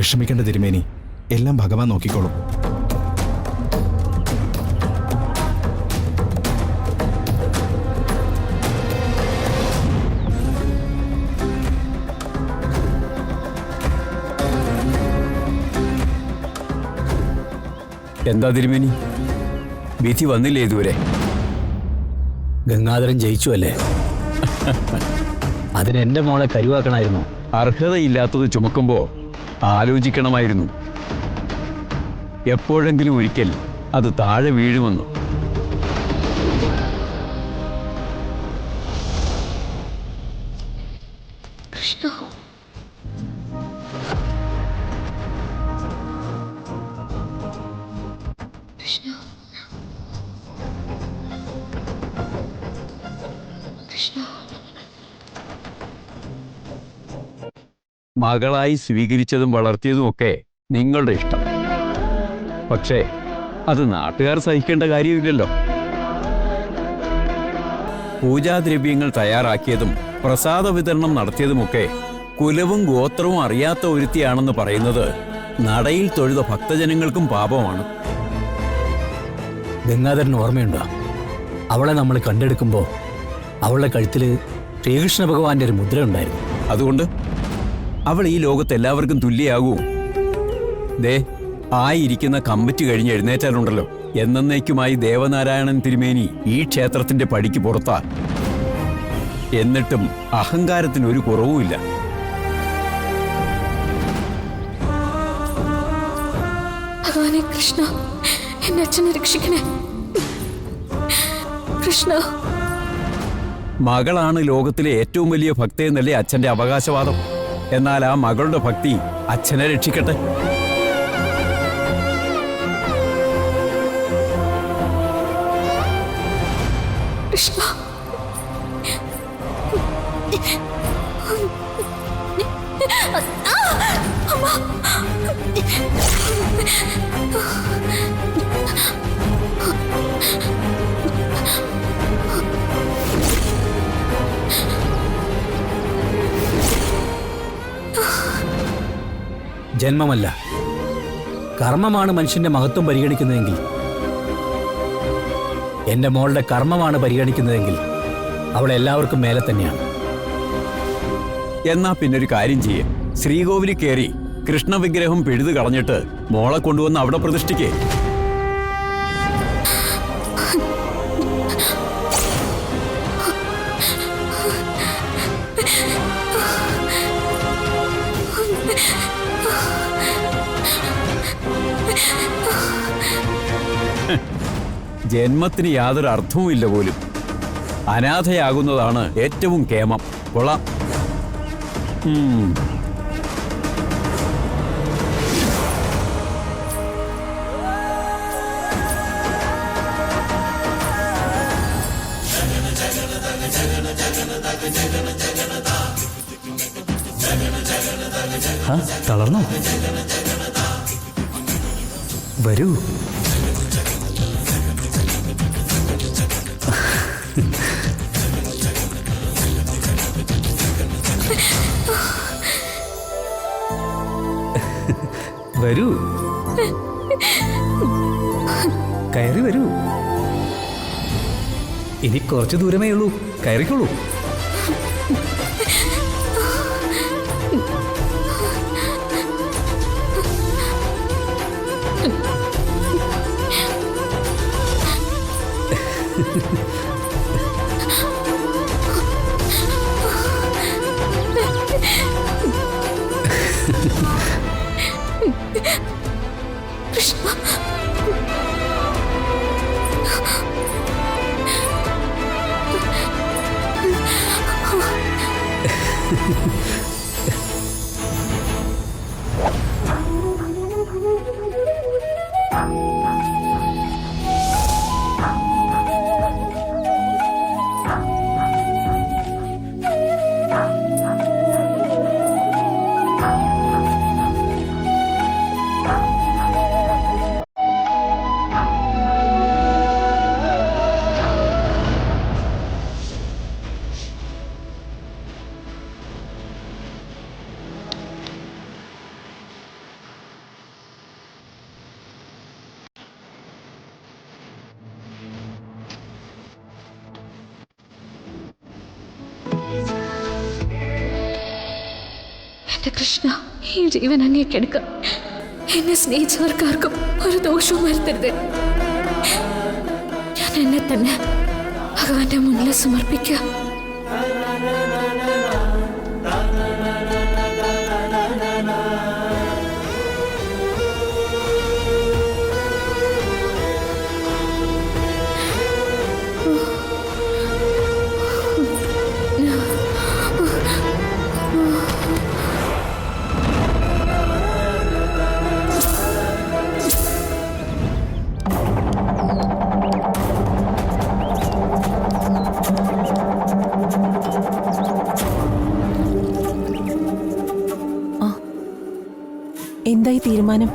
വിഷമിക്കേണ്ട തിരുമേനി, എല്ലാം ഭഗവാൻ നോക്കിക്കോളും. എന്താ തിരുമേനി, വിധി വന്നില്ലേ ഇതുവരെ? ഗംഗാധരൻ ജയിച്ചു അല്ലേ? അതിന് എന്റെ മോളെ കരുവാക്കണമായിരുന്നു. അർഹതയില്ലാത്തത് ചുമക്കുമ്പോ ആലോചിക്കണമായിരുന്നു. എപ്പോഴെങ്കിലും ഒരിക്കൽ അത് താഴെ വീഴുമെന്നു. കൃഷ്ണ, കൃഷ്ണ, കൃഷ്ണ. മകളായി സ്വീകരിച്ചതും വളർത്തിയതുമൊക്കെ നിങ്ങളുടെ ഇഷ്ടം. പക്ഷേ അത് നാട്ടുകാർ സഹിക്കേണ്ട കാര്യമില്ലല്ലോ. പൂജാദ്രവ്യങ്ങൾ തയ്യാറാക്കിയതും പ്രസാദ വിതരണം നടത്തിയതുമൊക്കെ കുലവും ഗോത്രവും അറിയാത്ത ഒരുത്തിയാണെന്ന് പറയുന്നത് നടയിൽ തൊഴുത ഭക്തജനങ്ങൾക്കും പാപമാണ്. ഗംഗാധരന് ഓർമ്മയുണ്ടോ? അവളെ നമ്മൾ കണ്ടെടുക്കുമ്പോൾ അവളുടെ കഴുത്തിൽ ശ്രീകൃഷ്ണ ഭഗവാന്റെ ഒരു മുദ്ര ഉണ്ടായിരുന്നു. അതുകൊണ്ട് അവൾ ഈ ലോകത്ത് എല്ലാവർക്കും തുല്യാകൂ. ദേ, ആയിരിക്കുന്ന കമ്പറ്റ് കഴിഞ്ഞ് എഴുന്നേറ്റാലുണ്ടല്ലോ, എന്നേക്കുമായി ദേവനാരായണൻ തിരുമേനി ഈ ക്ഷേത്രത്തിന്റെ പടിക്ക് പുറത്താ. എന്നിട്ടും അഹങ്കാരത്തിനൊരു കുറവുമില്ല. ഭഗവാനെ കൃഷ്ണ, എന്റെ അച്ഛനെ രക്ഷിക്കണേ കൃഷ്ണ. മകളാണ് ലോകത്തിലെ ഏറ്റവും വലിയ ഭക്തയെന്നല്ലേ അച്ഛന്റെ അവകാശവാദം. എന്നാൽ ആ മകളുടെ ഭക്തി അച്ഛനെ രക്ഷിക്കട്ടെ. കൃഷ്ണ, ജന്മമല്ല, കർമ്മമാണ് മനുഷ്യന്റെ മഹത്വം പരിഗണിക്കുന്നതെങ്കിൽ, എന്റെ മോളുടെ കർമ്മമാണ് പരിഗണിക്കുന്നതെങ്കിൽ അവൾ എല്ലാവർക്കും മേലെ തന്നെയാണ്. എന്നാ പിന്നൊരു കാര്യം ചെയ്യേ, ശ്രീകോവിലിൽ കയറി കൃഷ്ണവിഗ്രഹം പിഴുതു കളഞ്ഞിട്ട് മോളെ കൊണ്ടുവന്ന് അവിടെ പ്രതിഷ്ഠിക്കേ. ജന്മത്തിന് യാതൊരു അർത്ഥവുമില്ല പോലും. അനാഥയാകുന്നതാണ് ഏറ്റവും കേമം. കൊള്ളാം. തളർന്നോ? വരൂ. വരൂ, കയറി വരൂ. ഇനി കുറച്ച് ദൂരമേ ഉള്ളൂ, കയറിക്കോളൂ. കൃഷ്ണ, കൃഷ്ണ, ഈ ജീവൻ അങ്ങേക്കെടുക്കാം. എന്നെ സ്നേഹിച്ചവർക്കാർക്കും ഒരു ദോഷവും വരുത്തരുത്. ഞാൻ എന്നെ തന്നെ ഭഗവാന്റെ മുന്നിൽ സമർപ്പിക്കാം. എന്തായി തീരുമാനം?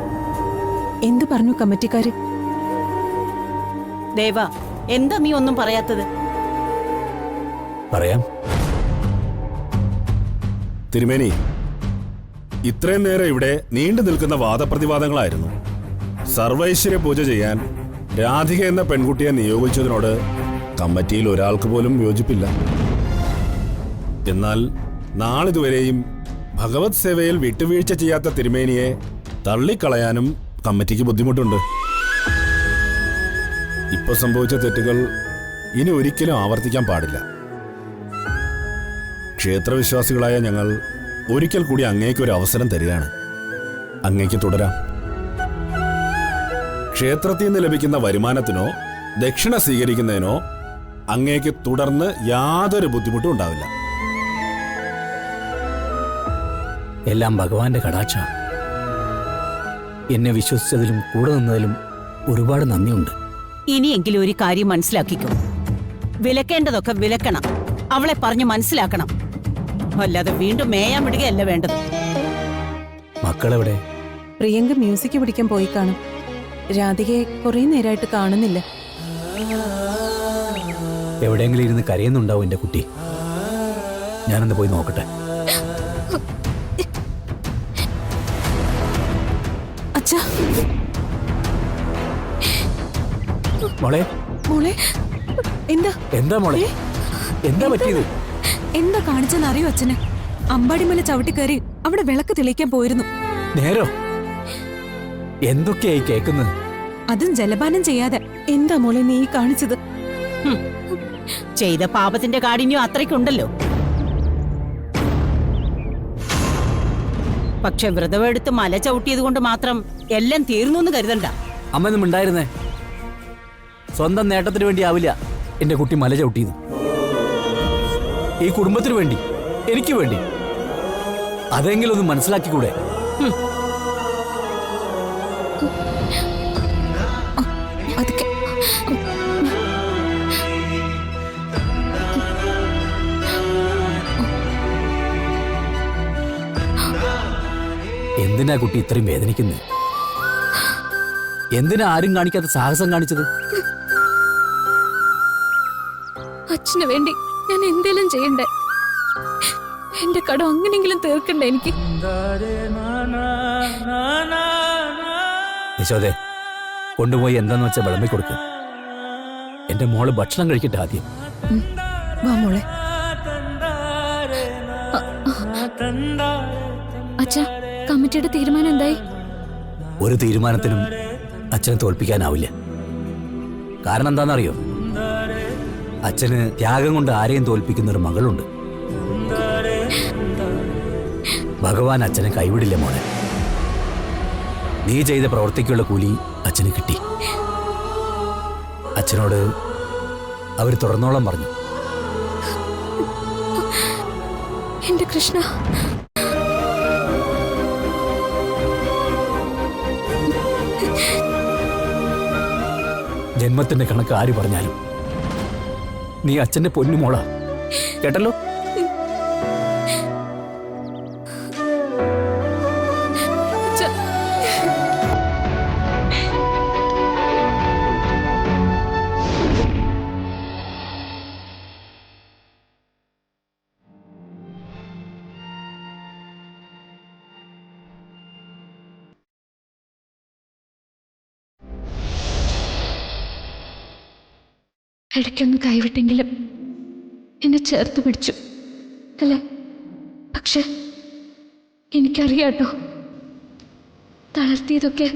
എന്തു പറഞ്ഞു കമ്മിറ്റിക്കാര്? ദേവ, എന്താ നീ ഒന്നും പറയാത്തത്? പറയാം. തിരുമേനി, ഇത്രയും നേരം ഇവിടെ നീണ്ടു നിൽക്കുന്ന വാദപ്രതിവാദങ്ങളായിരുന്നു. സർവൈശ്വര്യ പൂജ ചെയ്യാൻ രാധിക എന്ന പെൺകുട്ടിയെ നിയോഗിച്ചതിനോട് കമ്മിറ്റിയിൽ ഒരാൾക്ക് പോലും യോജിപ്പില്ല. എന്നാൽ നാളിതുവരെയും ഭഗവത് സേവയിൽ വിട്ടുവീഴ്ച ചെയ്യാത്ത തിരുമേനിയെ തള്ളിക്കളയാനും കമ്മിറ്റിക്ക് ബുദ്ധിമുട്ടുണ്ട്. ഇപ്പൊ സംഭവിച്ച തെറ്റുകൾ ഇനി ഒരിക്കലും ആവർത്തിക്കാൻ പാടില്ല. ക്ഷേത്രവിശ്വാസികളായ ഞങ്ങൾ ഒരിക്കൽ കൂടി അങ്ങേക്ക് ഒരു അവസരം തരികയാണ്. അങ്ങേക്ക് തുടരാം. ക്ഷേത്രത്തിൽ നിന്ന് ലഭിക്കുന്ന വരുമാനത്തിനോ ദക്ഷിണ സ്വീകരിക്കുന്നതിനോ അങ്ങേക്ക് തുടർന്ന് യാതൊരു ബുദ്ധിമുട്ടും ഉണ്ടാവില്ല. എല്ലാം ഭഗവാന്റെ കടാക്ഷ. എന്നെ വിശ്വസിച്ചതിലും കൂടെ നിന്നതിലും ഒരുപാട് നന്ദിയുണ്ട്. ഇനിയെങ്കിലും ഒരു കാര്യം മനസ്സിലാക്കിക്കോ. വിലക്കേണ്ടതൊക്കെ വിലക്കണം. അവളെ പറഞ്ഞു മനസ്സിലാക്കണം. അല്ലാതെ വീണ്ടും മേയാൻ വിടുകയല്ല വേണ്ടത്. മക്കളെവിടെ? പ്രിയങ്ക മ്യൂസിക് പിടിക്കാൻ പോയി കാണും. രാധികയെ കുറെ നേരമായിട്ട് കാണുന്നില്ല. എവിടെയെങ്കിലും ഇരുന്ന് കരയുന്നുണ്ടാവും എന്റെ കുട്ടി. ഞാനൊന്ന് പോയി നോക്കട്ടെ. അച്ഛാ, മോളെ, മോളെ, എന്താ എന്താ മോളെ, എന്താ പറ്റിയത്? എന്താ കാണിച്ചെന്ന് അറിയോ അച്ഛന്? അമ്പാടിമല ചവിട്ടിക്കയറി അവിടെ വിളക്ക് തെളിയിക്കാൻ പോയിരുന്നു. നേരോ? എന്തൊക്കെയായി കേക്കുന്നത്? അതും ജലപാനം ചെയ്യാതെ. എന്താ മോളെ നീ കാണിച്ചത്? ചെയ്ത പാപത്തിന്റെ കാഠിന്യം അത്രയ്ക്കുണ്ടല്ലോ. പക്ഷെ വ്രതമെടുത്ത് മല ചവിട്ടിയത് കൊണ്ട് മാത്രം എല്ലാം തീർന്നു എന്ന് കരുതണ്ട. അമ്മയൊന്നും ഉണ്ടായിരുന്നേ. സ്വന്തം നേട്ടത്തിന് വേണ്ടി ആവില്ല എന്റെ കുട്ടി മല ചവിട്ടിയത്. ഈ കുടുംബത്തിന് വേണ്ടി, എനിക്ക് വേണ്ടി. അതെങ്കിലും ഒന്ന് മനസ്സിലാക്കിക്കൂടെ? അതൊക്കെ എന്തിനാ കുട്ടി ഇത്രയും വേദനിക്കുന്നത്? എന്തിനാ ആരും കാണിക്കാത്ത സാഹസം കാണിച്ചത്? അച്ഛന് വേണ്ടി ഞാൻ എന്തേലും ചെയ്യണ്ടേ? എന്റെ കടം അങ്ങനെങ്കിലും തീർക്കണ്ടേ എനിക്ക്? യശോദേ, കൊണ്ടുപോയി എന്താന്ന് വെച്ചാൽ വിളമ്പി കൊടുക്ക്. എന്റെ മോള് ഭക്ഷണം കഴിക്കട്ടെ ആദ്യം. വാ മോളെ. അച്ഛാ, കമ്മിറ്റിയുടെ തീരുമാനം എന്തായി? ഒരു തീരുമാനത്തിനും അച്ഛനെ തോൽപ്പിക്കാനാവില്ല. കാരണം എന്താണെന്നറിയോ? അച്ഛന് ത്യാഗം കൊണ്ട് ആരെയും തോൽപ്പിക്കുന്ന ഒരു മകളുണ്ട്. ഭഗവാൻ അച്ഛനെ കൈവിടില്ല മോളെ. നീ ചെയ്ത പ്രവൃത്തിക്കുള്ള കൂലി അച്ഛന് കിട്ടി. അച്ഛനോട് അവർ തുറന്നോളം പറഞ്ഞു. എന്റെ കൃഷ്ണ, ജന്മത്തിന്റെ കണക്ക് ആര് പറഞ്ഞാലും നീ അച്ഛന്റെ പൊന്നുമോളാ. കേട്ടല്ലോ? അച്ഛാ, ഇടയ്ക്കൊന്ന് കൈവിട്ടെങ്കിലും എന്നെ ചേർത്ത് പിടിച്ചു അല്ലേ? പക്ഷെ എനിക്കറിയാട്ടോ, തളർത്തിയതൊക്കെ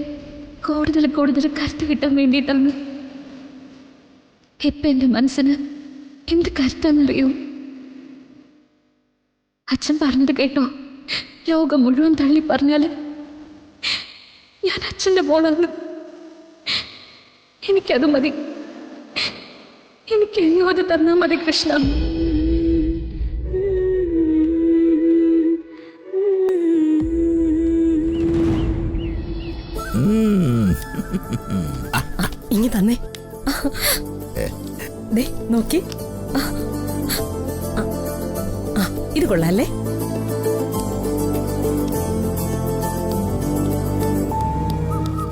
കൂടുതൽ കൂടുതൽ കരുത്ത് കിട്ടാൻ വേണ്ടിയിട്ടാണ്. ഇപ്പം എൻ്റെ മനസ്സിന് എന്ത് കരുത്താന്നറിയോ? അച്ഛൻ പറഞ്ഞത് കേട്ടോ, ലോകം മുഴുവൻ തള്ളി പറഞ്ഞാല് ഞാൻ അച്ഛൻ്റെ മോളാണ്. എനിക്കത് മതി. എനിക്ക് എങ്ങോ അത് തന്നാ മതി കൃഷ്ണ. ഇങ്ങി തന്നെ ദേ നോക്കി. ഇത് കൊള്ളാല്ലേ?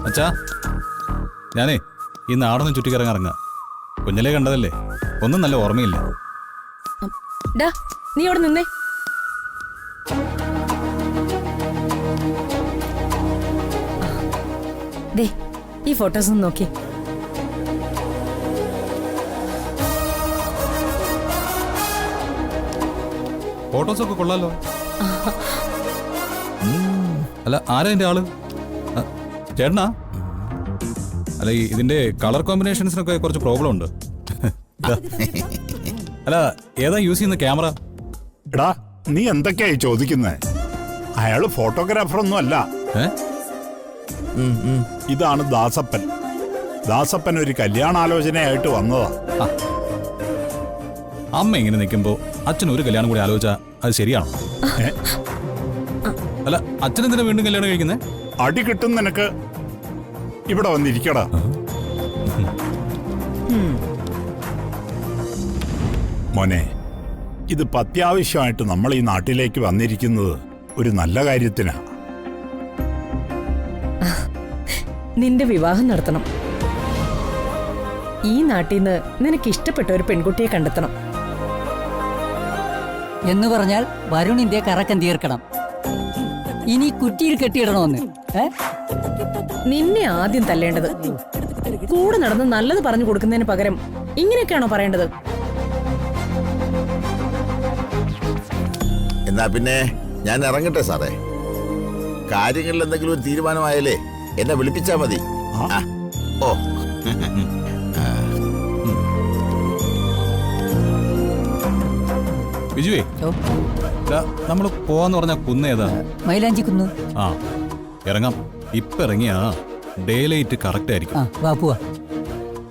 അച്ഛാ, ഞാനേ ഈ നാടൊന്നും ചുറ്റിക്കിറങ്ങിറങ്ങ. കുഞ്ഞിലെ കണ്ടതല്ലേ, ഒന്നും നല്ല ഓർമ്മയില്ല. ഡാ നീ അവിടെ നിന്നേ. ദേ ഈ ഫോട്ടോസ് ഒന്ന് നോക്കി. ഫോട്ടോസൊക്കെ കൊള്ളാലോ. അല്ല, ആരാ എന്റെ ആള്? ചേട്ടനാ? അല്ല, ഇതിന്റെ കളർ കോമ്പിനേഷൻസിനൊക്കെ കുറച്ച് പ്രോബ്ലം ഉണ്ട്. അല്ല, ഏതാ യൂസ് ചെയ്യുന്ന ക്യാമറ? എടാ, നീ എന്തൊക്കെയായി ചോദിക്കുന്നേ? അയാള് ഫോട്ടോഗ്രാഫർ ഒന്നും അല്ല. ഇതാണ് ദാസപ്പൻ. ദാസപ്പൻ ഒരു കല്യാണാലോചനയായിട്ട് വന്നതാ. അമ്മ ഇങ്ങനെ നിൽക്കുമ്പോ അച്ഛൻ ഒരു കല്യാണം കൂടി ആലോചിച്ചാ അത് ശരിയാണോ? അല്ല, അച്ഛനെന്തിനാ വീണ്ടും കല്യാണം കഴിക്കുന്നേ? അടി കിട്ടും നിനക്ക്. ഇവിടെ വന്നിരിക്കടാ. മോനെ, ഇതിപ്പോ അത്യാവശ്യമായിട്ട് നമ്മൾ ഈ നാട്ടിലേക്ക് വന്നിരിക്കുന്നത് ഒരു നല്ല കാര്യത്തിനാ. നിന്റെ വിവാഹം നടത്തണം. ഈ നാട്ടിൽ നിന്ന് നിനക്ക് ഇഷ്ടപ്പെട്ട ഒരു പെൺകുട്ടിയെ കണ്ടെത്തണം. എന്ന് പറഞ്ഞാൽ വരുണിന്റെ കറക്കം തീർക്കണം. ഇനി കുറ്റിയിൽ കെട്ടിയിടണമെന്ന്. നിന്നെ ആദ്യം തല്ലേണ്ടത്. കൂടെ നടന്ന് നല്ലത് പറഞ്ഞു കൊടുക്കുന്നതിന് പകരം ഇങ്ങനെയൊക്കെയാണോ പറയേണ്ടത്? എന്നാ പിന്നെ ഞാൻ ഇറങ്ങട്ടെ സാറേ. കാര്യങ്ങളിൽ എന്തെങ്കിലും ഒരു തീരുമാനമായാലേ എന്നെ വിളിപ്പിച്ചാ മതി. ഓ, ബിജുവേ, നമ്മള് പോവാന്ന് പറഞ്ഞ കുന്ന് ഏതാ? മൈലാഞ്ചി കുന്നു. ആ, ഇറങ്ങാം. ഇപ്പൊ ഇറങ്ങിയാ ഡേ ലൈറ്റ് കറക്റ്റ് ആയിരിക്കും. വാ പോവാ.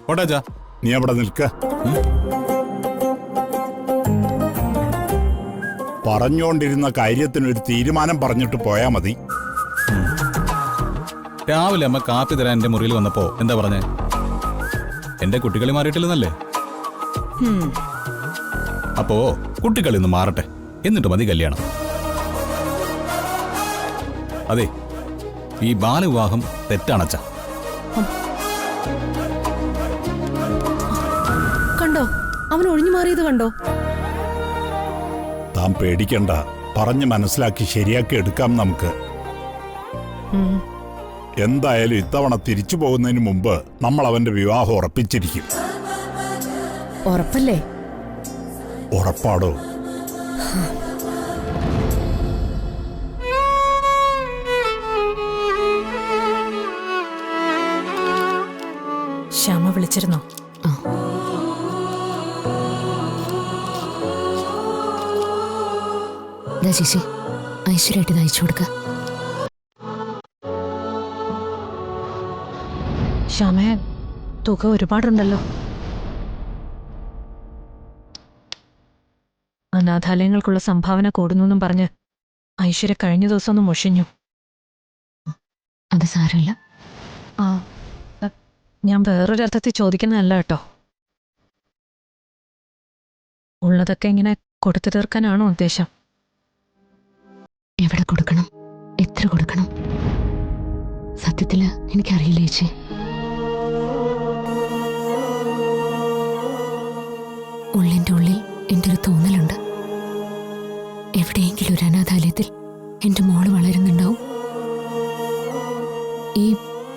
ഓട്ടാച്ചാ, നീ അവിടെ നിൽക്ക. പറഞ്ഞുകൊണ്ടിരുന്ന കാര്യത്തിനൊരു തീരുമാനം പറഞ്ഞിട്ട് പോയാ മതി. രാവിലെ അമ്മ കാപ്പി തരാൻ എന്റെ മുറിയിൽ വന്നപ്പോ എന്താ പറഞ്ഞേ? എന്റെ കുട്ടികളി മാറിയിട്ടില്ലെന്നല്ലേ? അപ്പോ കുട്ടികളി ഒന്ന് മാറട്ടെ, എന്നിട്ട് മതി കല്യാണം. അതെ, ഈ ബാലവിവാഹം തെറ്റാണച്ചാ. കണ്ടോ, അവൻ ഒഴിഞ്ഞു മാറിയത് കണ്ടോ? താൻ പേടിക്കണ്ട, പറഞ്ഞ് മനസ്സിലാക്കി ശരിയാക്കി എടുക്കാം നമുക്ക്. എന്തായാലും ഇത്തവണ തിരിച്ചു പോകുന്നതിന് മുമ്പ് നമ്മൾ അവന്റെ വിവാഹം ഉറപ്പിച്ചിരിക്കും. ഉറപ്പല്ലേ? ഉറപ്പാടോ? ശ്യാമ വിളിച്ചിരുന്നോ? ചേച്ചി, ഐശ്വര്യമായിട്ട് ഇത് അയച്ചു കൊടുക്ക. ശ്യാമേ, തുക ഒരുപാടുണ്ടല്ലോ. അനാഥാലയങ്ങൾക്കുള്ള സംഭാവന കൂടുന്നു പറഞ്ഞ് ഐശ്വര്യ കഴിഞ്ഞ ദിവസം ഒന്ന് മുഷിഞ്ഞു. അത് സാരമില്ല. ആ, ഞാൻ വേറൊരർത്ഥത്തിൽ ചോദിക്കുന്നതല്ല കേട്ടോ. ഉള്ളതൊക്കെ ഇങ്ങനെ കൊടുത്തു തീർക്കാനാണോ ഉദ്ദേശം? എവിടെ കൊടുക്കണം, എത്ര കൊടുക്കണം, സത്യത്തില് എനിക്കറിയില്ല ചേച്ചി. ഉള്ളിൻ്റെ ഉള്ളിൽ എൻ്റെ ഒരു തോന്നലുണ്ട്, എവിടെയെങ്കിലും ഒരു അനാഥാലയത്തിൽ എൻ്റെ മോള് വളരുന്നുണ്ടാവും. ഈ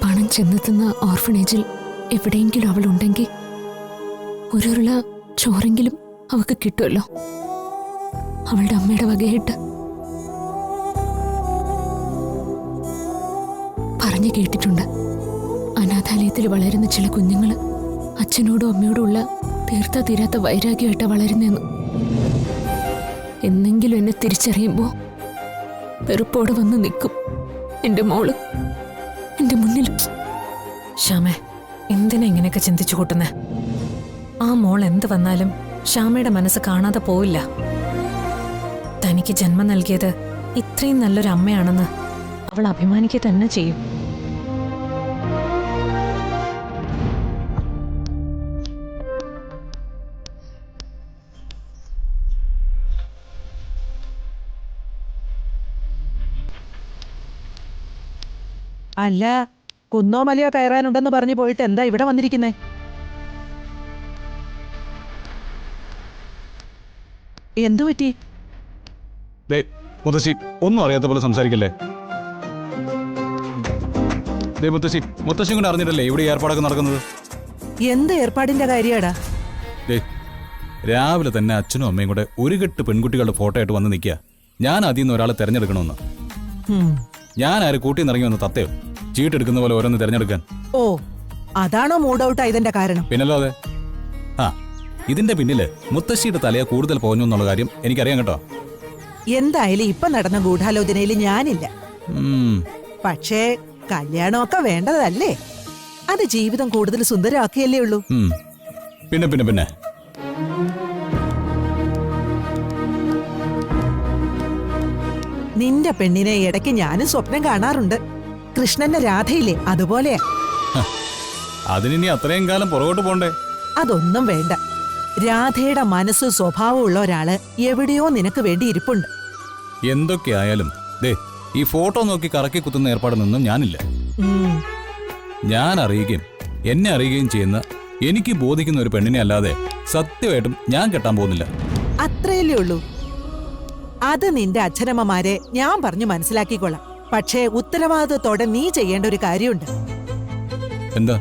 പണം ചെന്നെത്തുന്ന ഓർഫനേജിൽ എവിടെയെങ്കിലും അവളുണ്ടെങ്കിൽ ഒരുള്ള ചോറെങ്കിലും അവൾക്ക് കിട്ടുമല്ലോ, അവളുടെ അമ്മയുടെ വകയായിട്ട്. പറഞ്ഞു കേട്ടിട്ടുണ്ട്. അനാഥാലയത്തിൽ വളരുന്ന ചില കുഞ്ഞുങ്ങൾ അച്ഛനോടും അമ്മയോടും ഉള്ള തീർത്താ തീരാത്ത വൈരാഗ്യമായിട്ടാ വളരുന്നതെന്ന്. എന്നെങ്കിലും എന്നെ തിരിച്ചറിയുമ്പോൾ വെറുപ്പോടെ വന്ന് നിൽക്കും എന്റെ മോള് എന്റെ മുന്നിൽ. ശ്യാമേ, എന്തിനാ ഇങ്ങനെയൊക്കെ ചിന്തിച്ചു കൂട്ടുന്നേ? ആ മോൾ എന്ത് വന്നാലും ശ്യാമയുടെ മനസ്സ് കാണാതെ പോവില്ല. തനിക്ക് ജന്മം നൽകിയത് ഇത്രയും നല്ലൊരു അമ്മയാണെന്ന് അവൾ അഭിമാനിക്കുക തന്നെ ചെയ്യും. അല്ല, കുന്നോ മലയോ കയറാനുണ്ടെന്ന് പറഞ്ഞു പോയിട്ട് എന്താ ഇവിടെ വന്നിരിക്കുന്നേ? എന്തു പറ്റി? മുത്തശ്ശി ഒന്നും അറിയാത്ത പോലെ സംസാരിക്കല്ലേ. മുത്തശ്ശി കൊണ്ട് അറിഞ്ഞിട്ടല്ലേ ഇവിടെ ഏർപ്പാടൊക്കെ നടക്കുന്നത്? എന്ത് ഏർപ്പാടിന്റെ കാര്യാടാ? രാവിലെ തന്നെ അച്ഛനും അമ്മയും കൂടെ ഒരു കെട്ട് പെൺകുട്ടികളുടെ ഫോട്ടോ ആയിട്ട് വന്ന് നിൽക്കുക. ഞാൻ അതിൽ നിന്ന് ഒരാളെ തെരഞ്ഞെടുക്കണമെന്ന്. ഞാൻ ആര് കൂട്ടിന്നിറങ്ങി വന്ന് തത്തയോ ചീട്ടെടുക്കുന്ന പോലെ ഓരോന്ന് തെരഞ്ഞെടുക്കാൻ? ഓ, അതാണോ മൂഡ് ഔട്ട് ആയതിന്റെ കാരണം? പിന്നല്ലാതെ. ആ, ഇതിന്റെ പിന്നില് മുത്തശ്ശിയുടെ തലയെ കൂടുതൽ പോഞ്ഞു എന്നുള്ള കാര്യം എനിക്കറിയാം കേട്ടോ. എന്തായാലും ഇപ്പൊ നടന്ന ഗൂഢാലോചനയിൽ ഞാനില്ല. പക്ഷേ കല്യാണമൊക്കെ വേണ്ടതല്ലേ? അത് ജീവിതം കൂടുതൽ സുന്ദരമാക്കിയല്ലേ ഉള്ളൂ. പിന്നെ പിന്നെ പിന്നെ നിന്റെ പെണ്ണിനെ ഇടയ്ക്ക് ഞാനും സ്വപ്നം കാണാറുണ്ട്. കൃഷ്ണന്റെ രാധയില്ലേ, അതുപോലെയാ. അതിനി അത്രയും കാലം പുറകോട്ട് പോണ്ടേ? അതൊന്നും വേണ്ട. രാധയുടെ മനസ്സ് സ്വഭാവമുള്ള ഒരാള് എവിടെയോ നിനക്ക് വേണ്ടി ഇരിപ്പുണ്ട്. എന്തൊക്കെയായാലും ഈ ഫോട്ടോ നോക്കി കറക്കി കുത്തുന്ന ഏർപ്പാടൊന്നും ഞാനില്ല. ഞാൻ അറിയുകയും എന്നെ അറിയുകയും ചെയ്യുന്ന എനിക്ക് ബോധിക്കുന്ന ഒരു പെണ്ണിനെ അല്ലാതെ സത്യമായിട്ടും ഞാൻ കെട്ടാൻ പോകുന്നില്ല. അത്രയല്ലേ ഉള്ളൂ. അത് നിന്റെ അച്ഛനമ്മമാരെ ഞാൻ പറഞ്ഞു മനസ്സിലാക്കിക്കൊള്ളാം. പക്ഷേ ഉത്തരവാദിത്വത്തോടെ നീ ചെയ്യേണ്ട ഒരു കാര്യമുണ്ട്. എന്താ?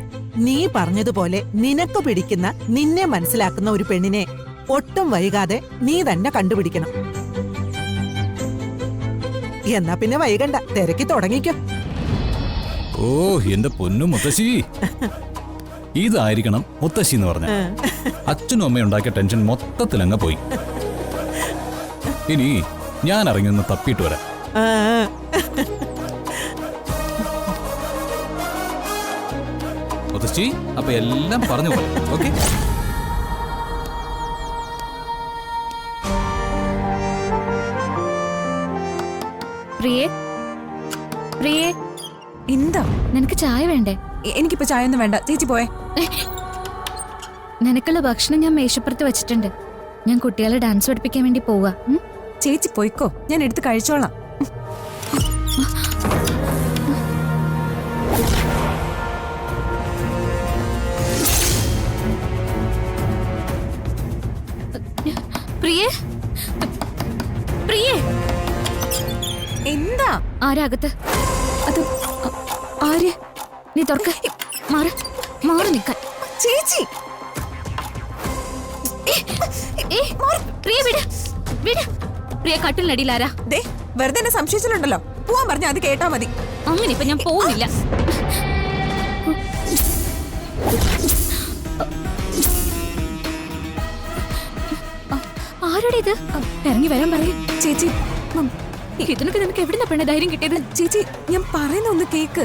നീ പറഞ്ഞതുപോലെ നിനക്ക് പിടിക്കുന്ന, നിന്നെ മനസ്സിലാക്കുന്ന ഒരു പെണ്ണിനെ ഒട്ടും വൈകാതെ നീ തന്നെ കണ്ടുപിടിക്കണം. എന്നാ പിന്നെ വൈകണ്ട, തിരക്കി തുടങ്ങിക്കോ. ഓ, എന്റെ പൊന്നു മുത്തശ്ശി, ഇതായിരിക്കണം മുത്തശ്ശി എന്ന് പറഞ്ഞ. അച്ഛനും അമ്മയും ഉണ്ടാക്കിയ ടെൻഷൻ മൊത്തത്തിലങ്ങ് പോയി. ഇനി ഞാൻ ഇറങ്ങി ഒന്ന് തപ്പിയിട്ട് വരാം. മുത്തശ്ശി, അപ്പൊ എല്ലാം പറഞ്ഞു പോലെ. ഓക്കെ. പ്രിയേ, പ്രിയേ, എന്താ? നിനക്ക് ചായ വേണ്ടേ? എനിക്കിപ്പോ ചായ ഒന്നും വേണ്ട, ചേച്ചി പോയേ. നിനക്കുള്ള ഭക്ഷണം ഞാൻ മേശപ്പുറത്ത് വെച്ചിട്ടുണ്ട്. ഞാൻ കുട്ടികളെ ഡാൻസ് പഠിപ്പിക്കാൻ വേണ്ടി പോവാ. ചേച്ചി പോയിക്കോ, ഞാൻ എടുത്ത് കഴിച്ചോളാം. പ്രിയേ, പ്രിയേ, എന്താ? ആരാകത്ത്? അത് ആര്? നീ തുറക്ക. മാറി മാറി നിൽക്കാൻ. ചേച്ചി, പ്രിയ വിട്, വിട്. പ്രിയ കട്ടിലിനടിയിലാരാ? വെറുതെ എന്നെ സംശയിച്ചിട്ടുണ്ടല്ലോ. പോവാൻ പറഞ്ഞ അത് കേട്ടാ മതി. അങ്ങനെ ഇപ്പൊ ഞാൻ പോകുന്നില്ല. ആരുടെ ഇത്? ഇറങ്ങി വരാൻ പറയും. ചേച്ചി, ഇതിനൊക്കെ നിനക്ക് എവിടുന്ന പെണ്ണ ധൈര്യം കിട്ടിയത്? ചേച്ചി, ഞാൻ പറയുന്ന ഒന്ന് കേക്ക്.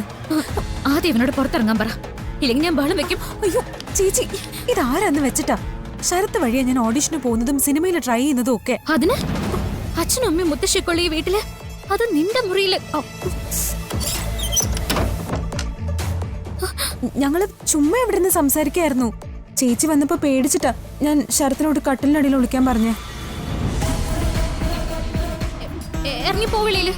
ആദ്യം ഇവനോട് പുറത്തിറങ്ങാൻ പറ, ഇല്ലെങ്കിൽ ഞാൻ ബഹളം വെക്കും. അയ്യോ ചേച്ചി, ഇതാരാന്ന് വെച്ചിട്ടാ? ശരത്ത് വഴിയാ ഞാൻ ഓഡിഷന് പോകുന്നതും സിനിമയിൽ ട്രൈ ചെയ്യുന്നതും ഒക്കെ. അതിന് അച്ഛനും അമ്മയും മുത്തശ്ശിക്കുള്ള ഈ വീട്ടില്, അത് നിന്റെ മുറിയില്. ഞങ്ങള് ചുമ്മാ ഇവിടെ നിന്ന് സംസാരിക്കായിരുന്നു. ചേച്ചി വന്നപ്പോ പേടിച്ചിട്ടാ ഞാൻ ശരത്തിനോട് കട്ടിലിനടിയിൽ ഒളിക്കാൻ പറഞ്ഞേ. ഇറങ്ങി പോവില്ലേ?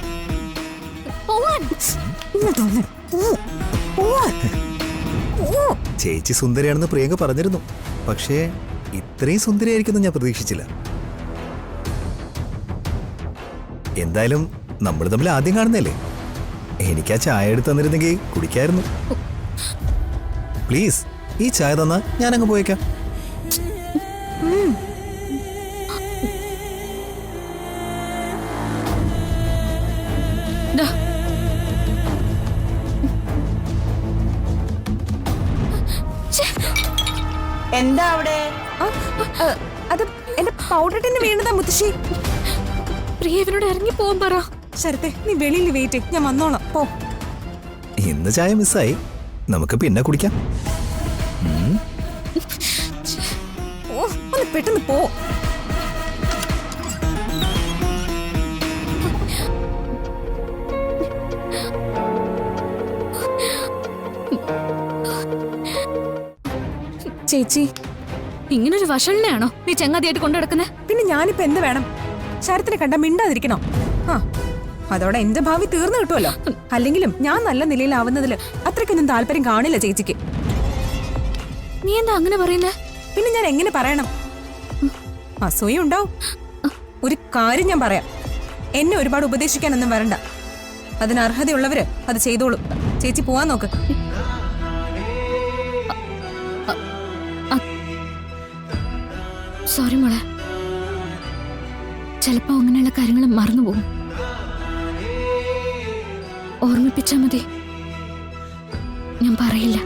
ചേച്ചി സുന്ദരിയാണെന്ന് പ്രിയങ്ക പറഞ്ഞിരുന്നു. പക്ഷേ ഇത്രയും സുന്ദരിയായിരിക്കുന്നു ഞാൻ പ്രതീക്ഷിച്ചില്ല. എന്തായാലും നമ്മൾ തമ്മിൽ ആദ്യം കാണുന്നല്ലേ. എനിക്ക് ആ ചായ എടുത്ത് തന്നിരുന്നെങ്കിൽ കുടിക്കായിരുന്നു. പ്ലീസ്, ഈ ചായ തന്നാ ഞാനങ്ങ് പോയേക്കാം. എന്താ അവിടെ? അത് എന്റെ പൗഡർ ടിന്ന് വീണതാ മുത്തശ്ശി. പ്രിയ ഇവനോട് ഇറങ്ങി പോവാൻ പറ. ശരത്തെ നീ വെളിയിൽ വെയിറ്റ്, ഞാൻ വന്നോളാം. പോ. ഇന്ന് ചായ മിസ്സായി, നമുക്ക് പിന്നെ കുടിക്കാം. ഒന്ന് പെട്ടെന്ന് പോ. ചേച്ചി, ഇങ്ങനൊരു വഷളിനെയാണോ നീ ചങ്ങാതിയായിട്ട് കൊണ്ടു നടക്കുന്നത്? പിന്നെ ഞാനിപ്പോ എന്ത് വേണം? ശരത്തിനെ കണ്ട മിണ്ടാതിരിക്കണോ? അതോടെ എന്റെ ഭാവി തീർന്നു കിട്ടുമല്ലോ. അല്ലെങ്കിലും ഞാൻ നല്ല നിലയിലാവുന്നതില് അത്രയ്ക്കൊന്നും താല്പര്യം കാണില്ല ചേച്ചിക്ക്. നീ എന്താ അങ്ങനെ പറയുന്നേ? പിന്നെ ഞാൻ എങ്ങനെ പറയണം? അസൂയ ഉണ്ടാവും. ഒരു കാര്യം ഞാൻ പറയാം, എന്നെ ഒരുപാട് ഉപദേശിക്കാനൊന്നും വരണ്ട. അതിന് അർഹതയുള്ളവര് അത് ചെയ്തോളും. ചേച്ചി പോവാൻ നോക്ക്. സോറി മോളെ, ചിലപ്പോ അങ്ങനെയുള്ള കാര്യങ്ങൾ മറന്നുപോകും. ഓർമ്മിപ്പിച്ചാ മതി, ഞാൻ പറയില്ല.